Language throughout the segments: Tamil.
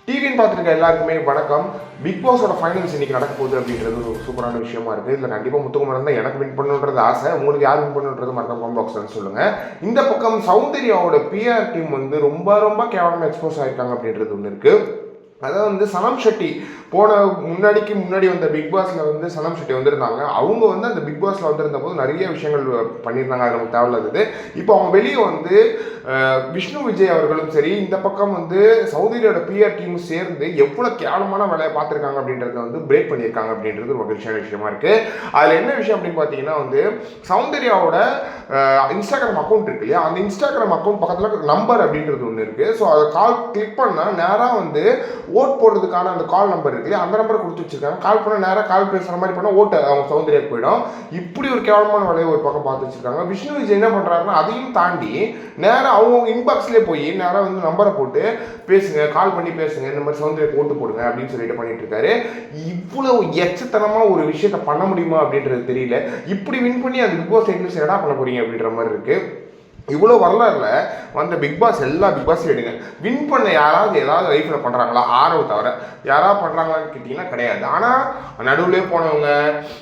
டிவின்னு பார்த்துருக்க எல்லாருக்குமே வணக்கம். பிக் பாஸோட ஃபைனல்ஸ் இன்னைக்கு நடக்க போகுது அப்படின்றது ஒரு சூப்பரான விஷயமா இருக்குது. இதில் கண்டிப்பாக முத்துக்குமரன் தான் எனக்கு வின் பண்ணுன்றது ஆசை. உங்களுக்கு யார் வின் பண்ணுன்றது மறக்காம கமெண்ட் பாக்ஸில் சொல்லுங்கள். இந்த பக்கம் சௌந்தர்யாவோட பிஆர் டீம் வந்து ரொம்ப ரொம்ப கேவலமாக எக்ஸ்போஸ் ஆகிருக்காங்க அப்படின்றது ஒன்று இருக்குது. அதாவது வந்து சனம் ஷெட்டி முன்னாடி வந்த பிக் பாஸில் வந்து சனம் ஷெட்டி வந்திருந்தாங்க. அவங்க வந்து அந்த பிக் பாஸில் வந்திருந்த போது நிறைய விஷயங்கள் பண்ணியிருந்தாங்க. அது நமக்கு தேவையில்லாதது. இப்போ அவங்க வெளியே வந்து விஷ்ணு விஜய் அவர்களும் சரி, இந்த பக்கம் வந்து சௌந்தர்யோட பிஆர் டீமும் சேர்ந்து எவ்வளோ கேவலமான வேலையை பார்த்துருக்காங்க அப்படின்றத வந்து பிரேக் பண்ணியிருக்காங்க அப்படின்றது ஒரு மகிழ்ச்சியான விஷயமா இருக்குது. அதில் என்ன விஷயம் அப்படின்னு பார்த்தீங்கன்னா வந்து சௌந்தர்யாவோட இன்ஸ்டாகிராம் அக்கௌண்ட் இருக்கு இல்லையா, அந்த இன்ஸ்டாகிராம் அக்கௌண்ட் பக்கத்தில் நம்பர் அப்படின்றது ஒன்று இருக்குது. ஸோ அதை கிளிக் பண்ணால் நேராக வந்து ஓட் போடுறதுக்கான அந்த கால் நம்பர் இருக்கு இல்லையா, அந்த நம்பரை கொடுத்து வச்சிருக்காங்க. கால் பண்ணால் நேராக கால் பேசுகிற மாதிரி பண்ணால் ஓட்டு அவங்க சௌந்தர்யாவுக்கு போயிடும். இப்படி ஒரு கேவலமான வேலையை ஒரு பக்கம் பார்த்து வச்சிருக்காங்க. விஷ்ணு விஜய் என்ன பண்ணுறாருன்னா அதையும் தாண்டி நேராக அவங்க இன்பாக்ஸ்லேயே போய் நேராக வந்து நம்பரை போட்டு பேசுங்க, கால் பண்ணி பேசுங்க, இந்த மாதிரி சௌந்தர்யாவுக்கு ஓட்டு போடுங்க அப்படின்னு சொல்லிட்டு பண்ணிட்டு இருக்காரு. இவ்வளவு எச்சத்தனமாக ஒரு விஷயத்த பண்ண முடியுமா அப்படின்றது தெரியல. இப்படி வின் பண்ணி அந்த பிக் பாஸ் சைட்ல என்னடா பண்ண போறீங்க அப்படின்ற மாதிரி இருக்கு. இவ்வளோ வரலாறுல வந்த பிக் பாஸ் எல்லா பிக் பாஸும் எடுங்க. வின் பண்ண யாராவது ஏதாவது லைஃப்பில் பண்ணுறாங்களா? ஆரவு தவிர யாராவது பண்ணுறாங்களான்னு கேட்டிங்கன்னா கிடையாது. ஆனால் நடுவுலேயே போனவங்க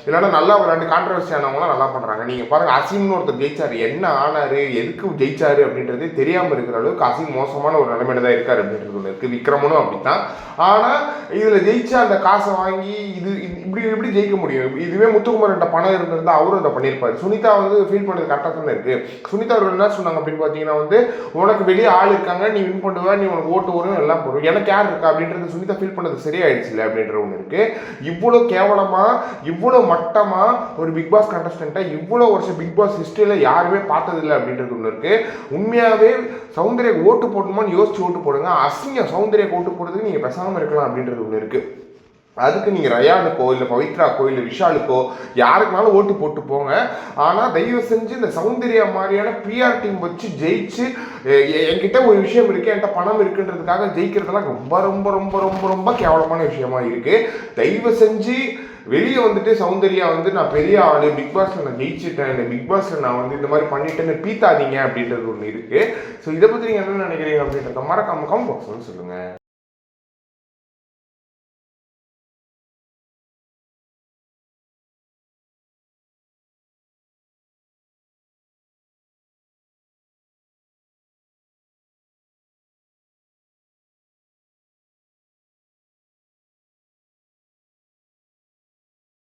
இல்லைன்னா நல்லா விளையாண்டு கான்ட்ரவர்சி ஆனவங்களாம் நல்லா பண்ணுறாங்க. நீங்கள் பாருங்கள், அசீம்னு ஒருத்தர் ஜெயிச்சார். என்ன ஆனார், எதுக்கு ஜெயிச்சாரு அப்படின்றது தெரியாமல் இருக்கிற அளவுக்கு அசீம் மோசமான ஒரு நிலைமையில தான் இருக்கார் அப்படின்றது ஒன்று இருக்குது. விக்ரமனும் அப்படி தான். ஆனால் இதில் ஜெயிச்சா அந்த காசை வாங்கி இப்படி ஜெயிக்க முடியும். இதுவே முத்துக்குமரன்ட்ட பணம் இருந்திருந்தால் அவரும் அதை பண்ணியிருப்பார். சுனிதா வந்து ஃபீல் பண்ணது கரெக்டாக தானே இருக்குது. சுனிதா அவர்கள் என்ன சொன்னாங்க அப்படின்னு பார்த்தீங்கன்னா வந்து உனக்கு வெளியே ஆள் இருக்காங்க, நீ வின் பண்ணுவ, நீ உனக்கு ஓட்டு வரும், எல்லாம் போடும், எனக்கு யார் இருக்கா அப்படின்றது சுனிதா ஃபீல் பண்ணது சரியாயிடுச்சு இல்லை அப்படின்ற ஒன்று இருக்கு. இவ்வளோ கேவலமா இவ்வளோ மட்டமா ஒரு பிக் பாஸ் கண்டஸ்டன்ட்டை இவ்வளோ வருஷம் பிக் பாஸ் ஹிஸ்டரியில் யாருமே பார்த்ததில்லை அப்படின்றது ஒன்று இருக்கு. உண்மையாகவே சௌந்தர்யா ஓட்டு போடணுமான்னு யோசிச்சு ஓட்டு போடுங்க. அசிங்கம் சௌந்தர்யா ஓட்டு போடுறதுக்கு நீங்கள் பேசாமல் இருக்கலாம் அப்படின்றது ஒன்று இருக்கு. அதுக்கு நீங்கள் ரயானுக்கோ இல்லை பவித்ராக்கோ இல்லை விஷாலுக்கோ யாருக்குனாலும் ஓட்டு போட்டு போங்க. ஆனால் தயவு செஞ்சு இந்த சௌந்தர்யா மாதிரியான பிஆர் டீம் வச்சு ஜெயிச்சு என்கிட்ட ஒரு விஷயம் இருக்குது, என்கிட்ட பணம் இருக்குன்றதுக்காக ஜெயிக்கிறதுலாம் ரொம்ப ரொம்ப ரொம்ப ரொம்ப ரொம்ப கேவலமான விஷயமா இருக்குது. தயவு செஞ்சு வெளியே வந்துட்டு சௌந்தர்யா வந்து நான் பெரிய ஆளு, பிக் பாஸ்ல நான் ஜெயிச்சுட்டேன், இந்த பிக் பாஸ்ல நான் வந்து இந்த மாதிரி பண்ணிட்டேன்னு பீத்தாதீங்க அப்படின்றது ஒன்று இருக்குது. ஸோ இதை பற்றி நீங்கள் என்ன நினைக்கிறீங்க அப்படின்றத மறக்காம கமெண்ட் பாக்ஸ்ல சொல்லுங்கள்.